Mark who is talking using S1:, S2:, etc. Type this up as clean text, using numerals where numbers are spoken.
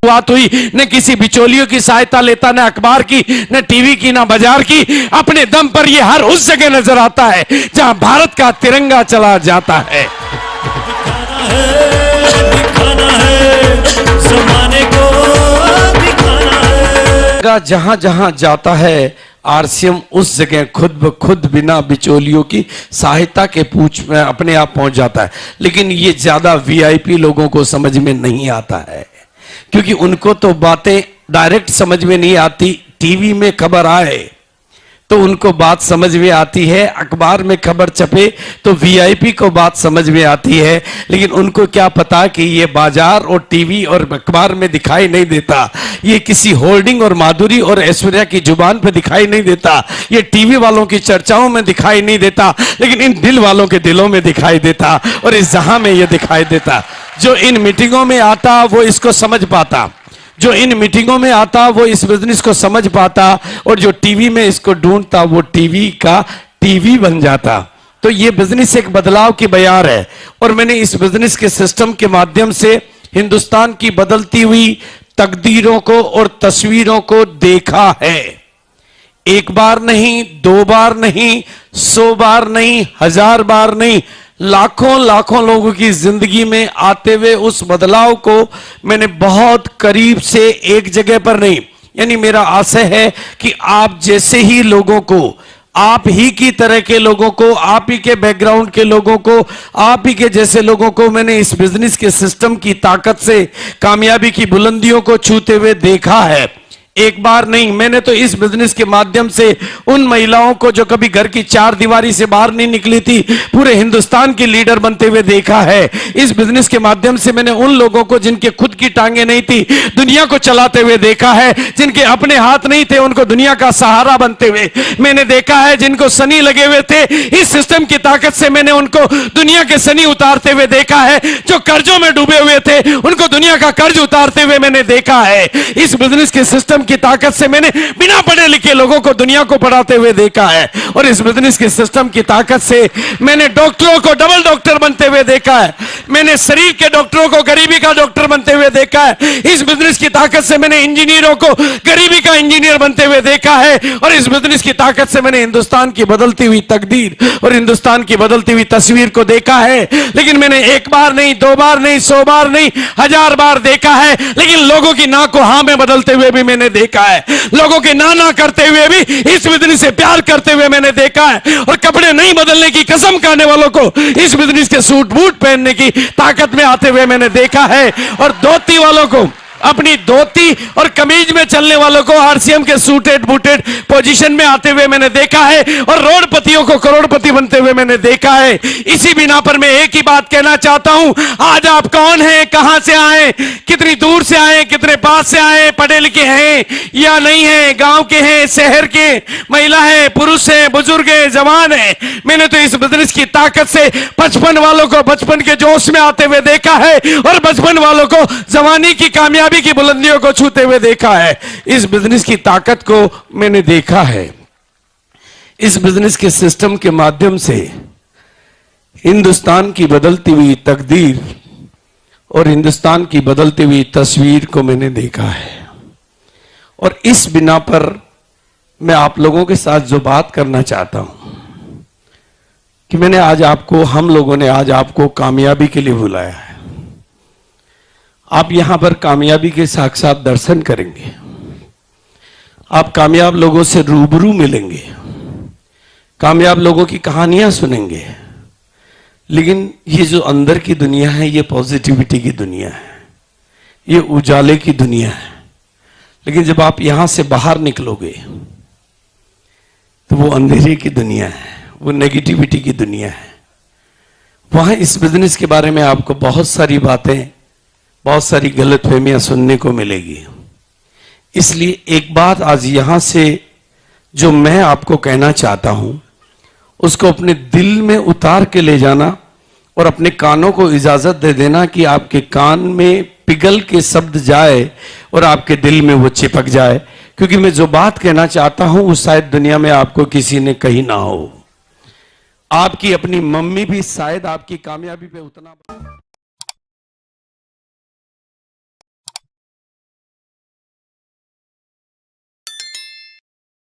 S1: शुरुआत हुई, न किसी बिचौलियों की सहायता लेता, न अखबार की, न टीवी की, न बाजार की। अपने दम पर ये हर उस जगह नजर आता है जहां भारत का तिरंगा चला जाता है।
S2: दिखाना है ज़माने को, दिखाना है।
S1: जहां जहां जाता है आरसीएम उस जगह खुद ब खुद बिना बिचौलियों की सहायता के पूछ में अपने आप पहुंच जाता है। लेकिन ये ज्यादा वीआईपी लोगों को समझ में नहीं आता है, क्योंकि उनको तो बातें डायरेक्ट समझ में नहीं आती। टीवी में खबर आए तो उनको बात समझ में आती है, अखबार में खबर छपे तो वीआईपी को बात समझ में आती है। लेकिन उनको क्या पता कि ये बाजार और टीवी और अखबार में दिखाई नहीं देता, ये किसी होल्डिंग और माधुरी और ऐश्वर्या की जुबान पे दिखाई नहीं देता, ये टीवी वालों की चर्चाओं में दिखाई नहीं देता, लेकिन इन दिल वालों के दिलों में दिखाई देता और इस जहां में ये दिखाई देता। जो इन मीटिंगों में आता वो इसको समझ पाता, जो इन मीटिंगों में आता वो इस बिजनेस को समझ पाता, और जो टीवी में इसको ढूंढता वो टीवी का टीवी बन जाता। तो ये बिजनेस एक बदलाव की बयार है, और मैंने इस बिजनेस के सिस्टम के माध्यम से हिंदुस्तान की बदलती हुई तकदीरों को और तस्वीरों को देखा है। एक बार नहीं, दो बार नहीं, 100 बार नहीं, 1000 बार नहीं, लाखों लाखों लोगों की जिंदगी में आते हुए उस बदलाव को मैंने बहुत करीब से, एक जगह पर नहीं, यानी मेरा आशय है कि आप जैसे ही लोगों को, आप ही की तरह के लोगों को, आप ही के बैकग्राउंड के लोगों को, आप ही के जैसे लोगों को मैंने इस बिजनेस के सिस्टम की ताकत से कामयाबी की बुलंदियों को छूते हुए देखा है। एक बार नहीं, मैंने तो इस बिजनेस के माध्यम से उन महिलाओं को जो कभी घर की चार दीवारी से बाहर नहीं निकली थी, पूरे हिंदुस्तान की लीडर बनते हुए देखा है। इस बिजनेस के माध्यम से मैंने उन लोगों को जिनके खुद की टांगे नहीं थी, दुनिया को चलाते हुए देखा है। जिनके अपने हाथ नहीं थे, उनको दुनिया का सहारा बनते हुए मैंने देखा है। जिनको सनी लगे हुए थे, इस सिस्टम की ताकत से मैंने उनको दुनिया के सनी उतारते हुए देखा है। जो कर्जों में डूबे हुए थे, उनको दुनिया का कर्ज उतारते हुए मैंने देखा है। इस बिजनेस के सिस्टम की ताकत से मैंने बिना पढ़े लिखे लोगों को दुनिया को पढ़ाते हुए देखा है, और इस बिजनेस के सिस्टम की ताकत से मैंने डॉक्टरों को डबल डॉक्टर बनते हुए देखा है। मैंने शरीर के डॉक्टरों को गरीबी का डॉक्टर बनते हुए देखा है। इस बिजनेस की ताकत से मैंने इंजीनियरों को गरीबी का इंजीनियर बनते हुए देखा है, और इस बिजनेस की ताकत से मैंने हिंदुस्तान की बदलती हुई तकदीर और हिंदुस्तान की बदलती हुई तस्वीर को देखा है। लेकिन मैंने एक बार नहीं, दो बार नहीं, 100 बार नहीं, 1000 बार देखा है। लेकिन लोगों की ना को हां में बदलते हुए भी मैंने देखा है, लोगों के ना करते हुए भी इस बिजनेस से प्यार करते हुए मैंने देखा है, और कपड़े नहीं बदलने की कसम खाने वालों को इस बिजनेस के सूट बूट पहनने की ताकत में आते हुए मैंने देखा है, और धोती वालों को, अपनी धोती और कमीज में चलने वालों को आरसीएम के सूटेड बूटेड पोजीशन में आते हुए मैंने देखा है, और रोडपतियों को करोड़पति बनते हुए मैंने देखा है। इसी बिना पर मैं एक ही बात कहना चाहता हूं, आज आप कौन हैं, कहां से आए, कितनी दूर से आए, कितने पास से आए, पढ़े लिखे हैं या नहीं हैं, गांव के हैं, शहर के, महिला है, पुरुष है, बुजुर्ग है, जवान है, मैंने तो इस बिजनेस की ताकत से 55 वालों को बचपन के जोश में आते हुए देखा है, और 55 वालों को जवानी की कामयाबी की बुलंदियों को छूते हुए देखा है। इस बिजनेस की ताकत को मैंने देखा है। इस बिजनेस के सिस्टम के माध्यम से हिंदुस्तान की बदलती हुई तकदीर और हिंदुस्तान की बदलती हुई तस्वीर को मैंने देखा है, और इस बिना पर मैं आप लोगों के साथ जो बात करना चाहता हूं कि मैंने आज आपको, हम लोगों ने आज आपको कामयाबी के लिए बुलाया है। आप यहां पर कामयाबी के साक्षात दर्शन करेंगे, आप कामयाब लोगों से रूबरू मिलेंगे, कामयाब लोगों की कहानियां सुनेंगे। लेकिन ये जो अंदर की दुनिया है, ये पॉजिटिविटी की दुनिया है, ये उजाले की दुनिया है। लेकिन जब आप यहां से बाहर निकलोगे तो वो अंधेरे की दुनिया है, वो नेगेटिविटी की दुनिया है। वहां इस बिजनेस के बारे में आपको बहुत सारी बातें, बहुत सारी गलतफहमियां सुनने को मिलेगी। इसलिए एक बात आज यहां से जो मैं आपको कहना चाहता हूं, उसको अपने दिल में उतार के ले जाना, और अपने कानों को इजाजत दे देना कि आपके कान में पिघल के शब्द जाए और आपके दिल में वो चिपक जाए। क्योंकि मैं जो बात कहना चाहता हूं वो शायद दुनिया में आपको किसी ने कही ना हो। आपकी अपनी मम्मी भी शायद आपकी कामयाबी पे उतना